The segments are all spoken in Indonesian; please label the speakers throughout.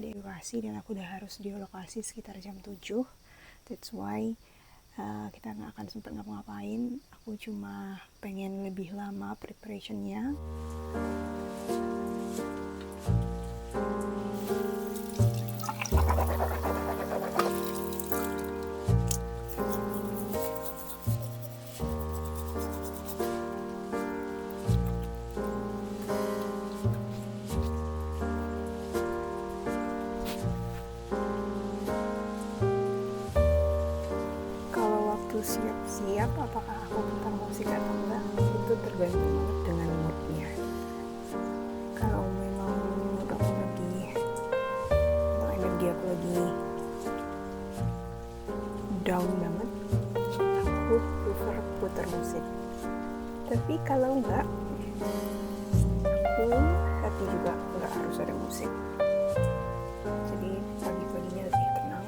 Speaker 1: di lokasi dan aku udah harus di lokasi sekitar jam 7. That's why kita nggak akan sempat ngapa-ngapain. Aku cuma pengen lebih lama preparationnya. Siap-siap apakah aku putar musik atau enggak itu tergantung dengan moodnya. Kalau memang mood aku lagi atau energi aku lagi down banget, aku prefer putar musik. Tapi kalau enggak, aku happy juga enggak harus ada musik. Jadi pagi-paginya lebih tenang.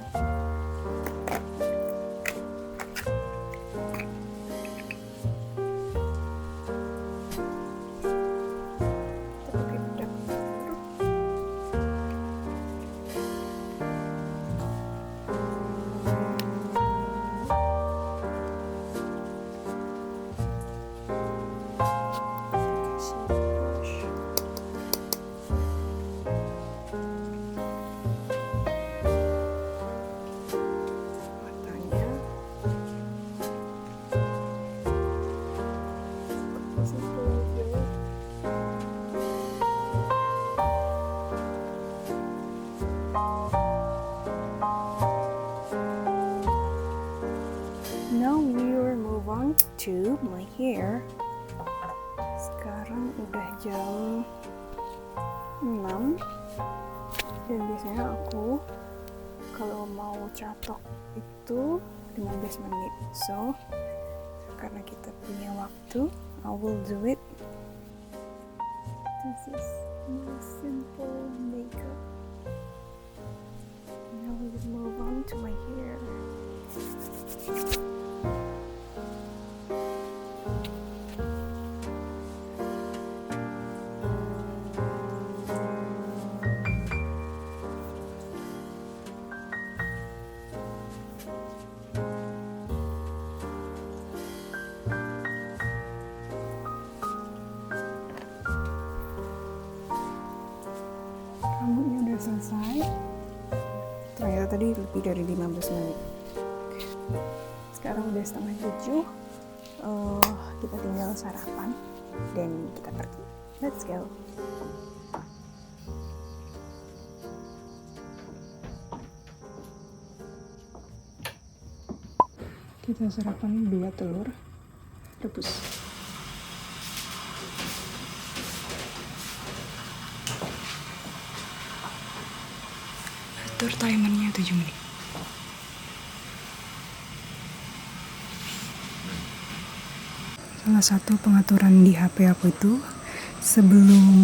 Speaker 1: Now we will move on to my hair. Sekarang udah jam 6 dan biasanya aku kalau mau catok itu 15 menit. So karena kita punya waktu, I will do it. This is my simple makeup. Now we will move on to my hair. Rambutnya udah selesai. Ternyata tadi lebih dari 15 menit. Sekarang udah setengah 7. Kita tinggal sarapan dan kita pergi. Let's go. Kita sarapan 2 telur rebus. Atur timernya 7 menit. Salah satu pengaturan di HP aku itu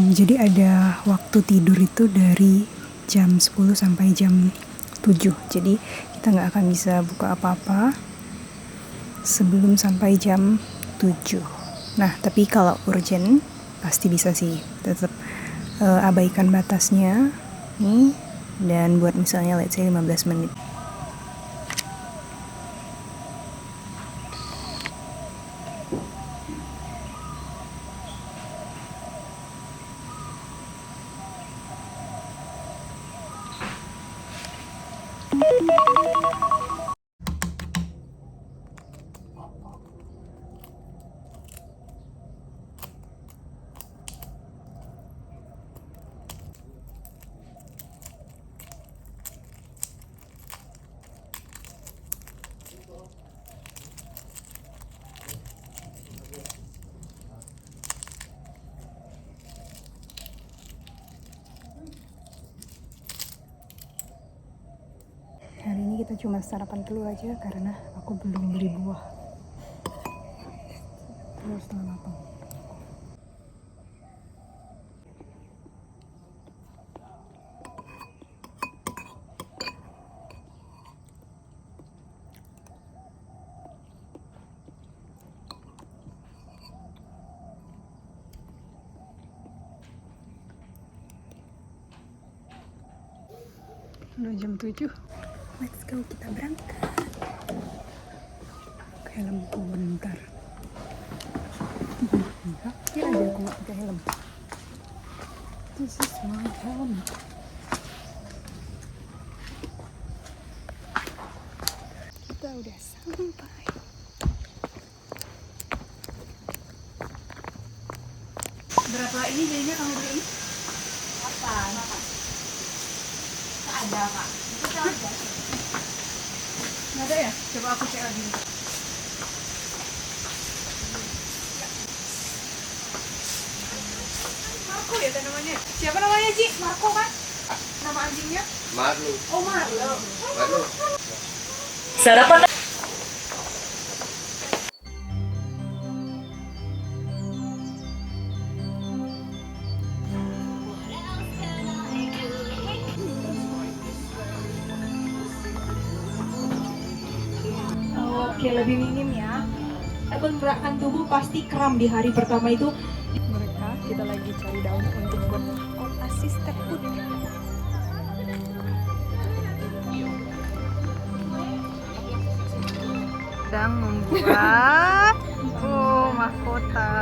Speaker 1: jadi ada waktu tidur itu dari jam 10 sampai jam 7. Jadi kita nggak akan bisa buka apa-apa sebelum sampai jam 7. Nah, tapi kalau urgent pasti bisa sih. Tetap abaikan batasnya nih, dan buat misalnya let's say 15 menit. Hari ini kita cuma sarapan telur aja karena aku belum beli buah. Telur setengah matang. Udah jam 7. Let's go, kita berangkat. Pakai helmku bentar. Kira aja aku nggak pakai helm. This is my helmet. Kita udah sampai. Berapa ini jadinya kamu beli?
Speaker 2: Apa? Ada kak. Itu ada.
Speaker 1: Nggak ada ya? Coba aku cek lagi. Marco ya namanya? Siapa namanya Ci? Marco kan? Nama anjingnya?
Speaker 3: Marlo.
Speaker 1: Oh Marlo.
Speaker 3: Marlo.
Speaker 2: Sarapan.
Speaker 4: Oke, lebih minim ya. Pergerakan tubuh pasti kram di hari pertama itu.
Speaker 1: Mereka kita lagi cari daun untuk kota sisterhood. Sedang membuat mahkota.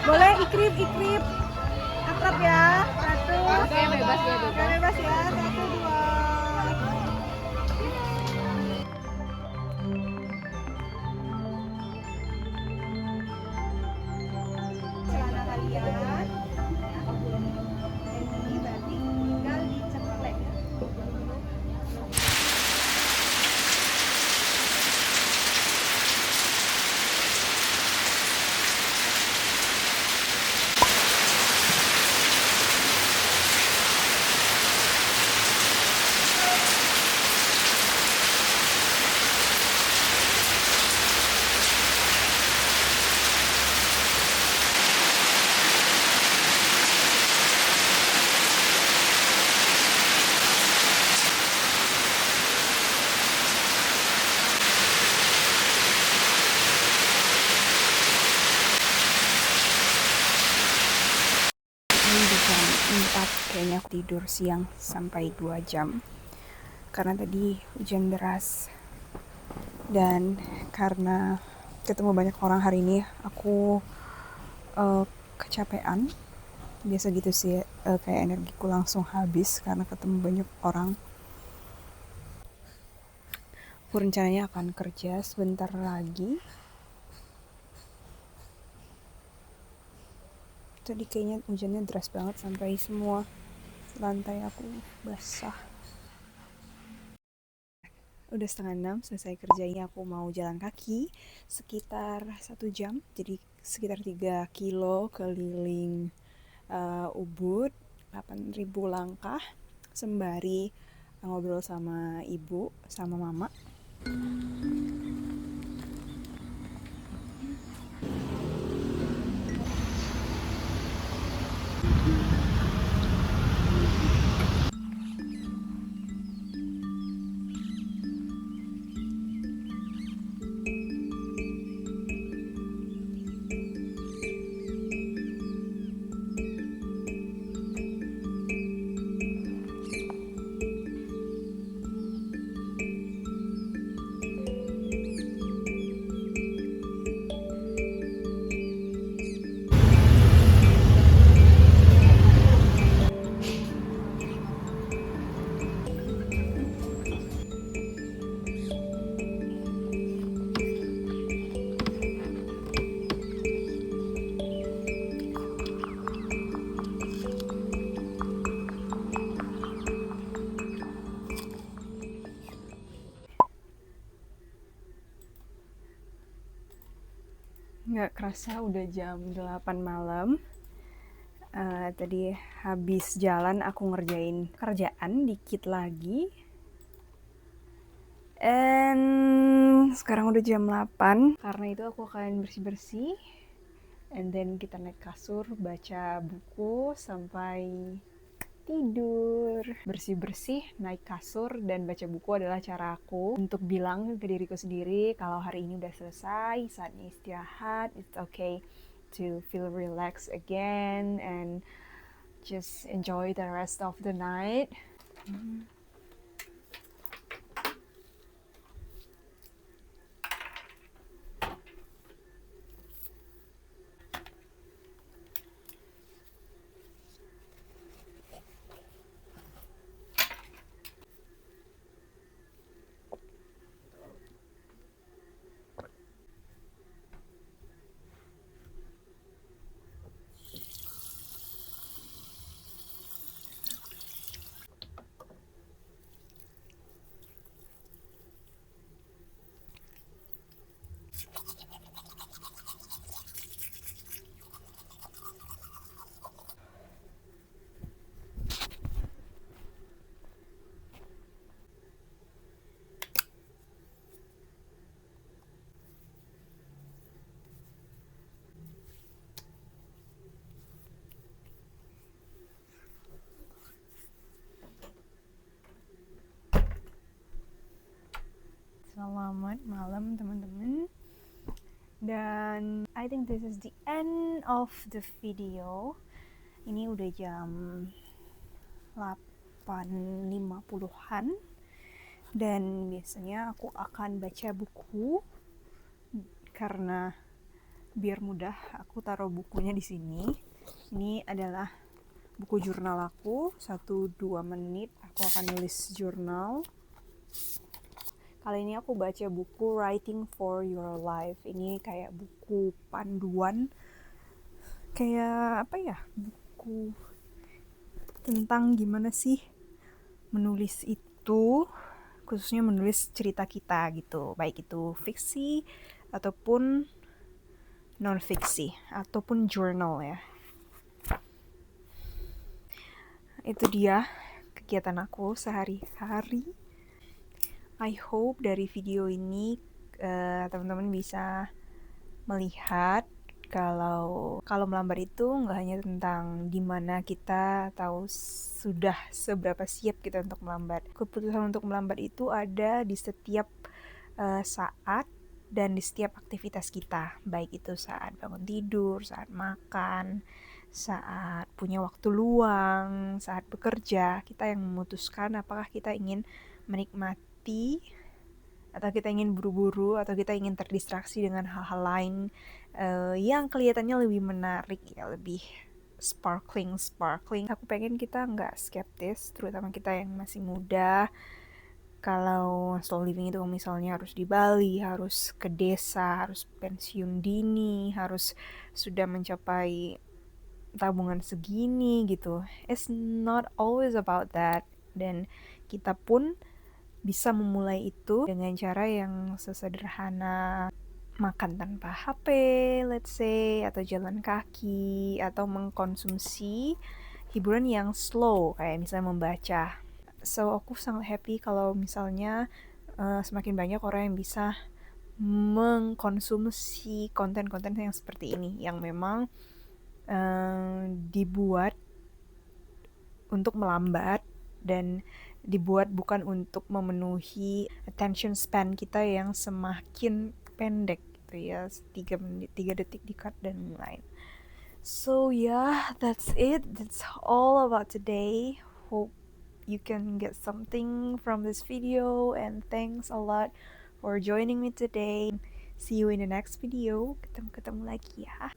Speaker 1: Boleh ikrip akrab ya. Satu. Oke, bebas ya, bebas ya. Satu, dua. Celana kalian. Ini berarti tinggal diceplek. Ini di jam 4 kayaknya aku tidur siang sampai 2 jam karena tadi hujan deras, dan karena ketemu banyak orang hari ini aku kecapean. Biasa gitu sih, kayak energiku langsung habis karena ketemu banyak orang. Aku rencananya akan kerja sebentar lagi. Tadi kayaknya hujannya deras banget sampai semua lantai aku basah. Udah 5:30 selesai kerjanya, aku mau jalan kaki sekitar 1 jam, jadi sekitar 3 kilo keliling Ubud, 8.000 langkah, sembari ngobrol sama ibu sama mama. Nggak kerasa udah jam 8 malam. Tadi habis jalan aku ngerjain kerjaan dikit lagi. And sekarang udah jam 8. Karena itu aku akan bersih-bersih. And then kita naik kasur, baca buku sampai tidur. Bersih-bersih, naik kasur, dan baca buku adalah cara aku untuk bilang ke diriku sendiri kalau hari ini udah selesai, saatnya istirahat, it's okay to feel relaxed again and just enjoy the rest of the night. Selamat malam teman-teman. Dan I think this is the end of the video. Ini udah jam 8.50-an. Dan biasanya aku akan baca buku karena biar mudah aku taruh bukunya di sini. Ini adalah buku jurnal aku, 1-2 menit aku akan nulis jurnal. Kali ini aku baca buku Writing for Your Life. Ini kayak buku panduan, kayak apa ya, buku tentang gimana sih menulis itu, khususnya menulis cerita kita gitu, baik itu fiksi ataupun non-fiksi ataupun journal ya. Itu dia kegiatan aku sehari-hari. I hope dari video ini teman-teman bisa melihat kalau melambat itu nggak hanya tentang dimana kita tahu sudah seberapa siap kita untuk melambat. Keputusan untuk melambat itu ada di setiap saat dan di setiap aktivitas kita, baik itu saat bangun tidur, saat makan, saat punya waktu luang, saat bekerja. Kita yang memutuskan apakah kita ingin menikmati atau kita ingin buru-buru atau kita ingin terdistraksi dengan hal-hal lain yang kelihatannya lebih menarik ya, lebih sparkling. Aku pengen kita nggak skeptis, terutama kita yang masih muda. Kalau slow living itu misalnya harus di Bali, harus ke desa, harus pensiun dini, harus sudah mencapai tabungan segini gitu. It's not always about that. Dan kita pun bisa memulai itu dengan cara yang sesederhana makan tanpa HP, let's say, atau jalan kaki, atau mengkonsumsi hiburan yang slow, kayak misalnya membaca. So, aku sangat happy kalau misalnya semakin banyak orang yang bisa mengkonsumsi konten-konten yang seperti ini, yang memang dibuat untuk melambat dan dibuat bukan untuk memenuhi attention span kita yang semakin pendek gitu ya, 3 menit, 3 detik di-cut dan lain. So yeah, that's it. That's all about today. Hope you can get something from this video, and thanks a lot for joining me today. See you in the next video. Ketemu lagi ya.